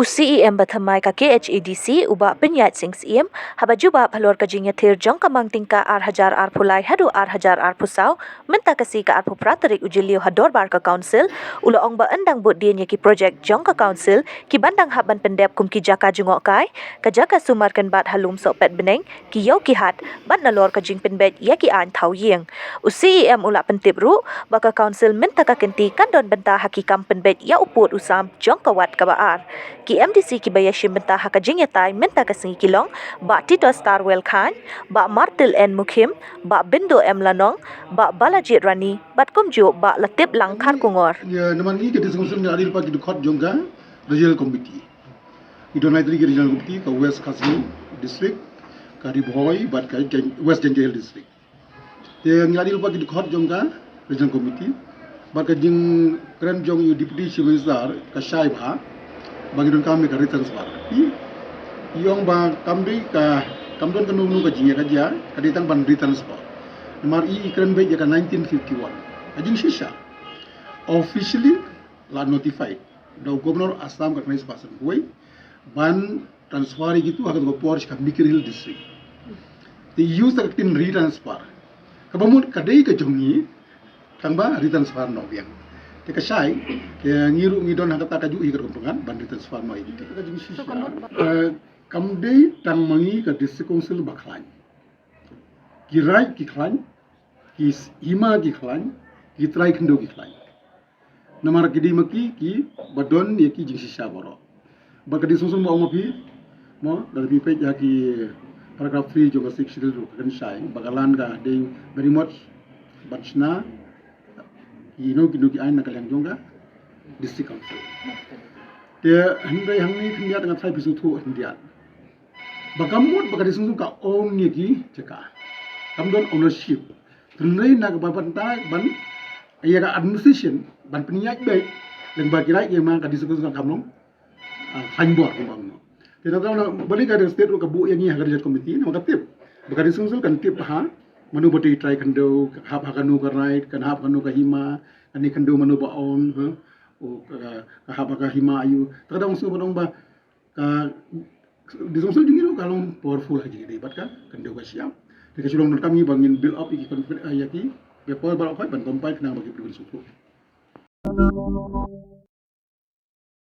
UCEM bathamai ka KHADC uba penyat sing CM haba juba phalor ka jingya thir jong kamang tingka ar hajar ar phulai hadu ar hajar ar phusau menta kasi ka ar phupra tarik ujilio hador bar ka council ulo ong ba andang bot dia ki project jong ka council ki bandang haban pendep kum ki jaka jungok kai ka jaka sumarkan bat halum so pet beneng ki yo ki hat ban nalor ka jing penbet ya ki an thau yeng UCEM ula pentip ru baka council menta ka kenti kan don benta hakikam penbet ya uput usam jong ka wat ka baar ki MDC ki bayashim benta haka jingyatai menta ka singi kilong ba Tito Starwell Khan ba Martil N Mukhim ba Bindo M Lanong ba Balajit Rani bat kumjo ba Latip Langkar Kungor ya naman ni kita sungsun ni adil pagi dekat jongga regional committee idonai tri regional committee ka West Kasmi district ka Riboy bat ka West Janjel district ya ni adil pagi dekat jongga regional committee bat ka jing keren jong yu deputy chief minister ka Shaiba bagi don kami ka returns bar yong ba kami ka kamdon ka nunu ka jingya ka dia ka ditang ban returns bar nomor I keren be ka 1951 ajing shisha officially la notified the governor Assam ka knis pasan kuai ban transfer gitu akan go por ka Mikir Hill district the use the tin retransfer ka bamut ka dei ka jongi kang ba retransfer no biang te ka sai ke ngiru ngidon hakata ka ju igar kumpungan ban retransfer no itu ka jing shisha kam dei tang mangi ka district council baklan kirai ki klan ki hima ki klan ki trai khndo ki klan namar kidi maki ki badon ye ki jing shisha boro bagadi susun mo mapi mo dari pe ya ki paragraph 3 jo 6 shedule ro kan sai bagalan ga de very much batchna kino ki ain nakalang jonga district council te handai hangni khnya dengan sai bisu thu india bagamut bagadi susun ka own ye ki cheka kamdon ownership tunai nak bapantai ban iya ka administration ban peniak baik dan bagi rakyat yang mang ka diskusi kan kamong hanbor kamong kita tahu balik ka state ro ka bu yang ni hagar committee na makatip baka diskusi kan tip ha manu bati try kando hap hakanu ka right kan hap kanu ka hima kan kando manu ba on o ka hap ka hima ayu kadang usul banong ba ka diskusi dingiro kalong powerful haji di bat ka kando ka siap de sulong kami bangin build up iki confidence ayati bepol balok ban kompai kena bagi prinsip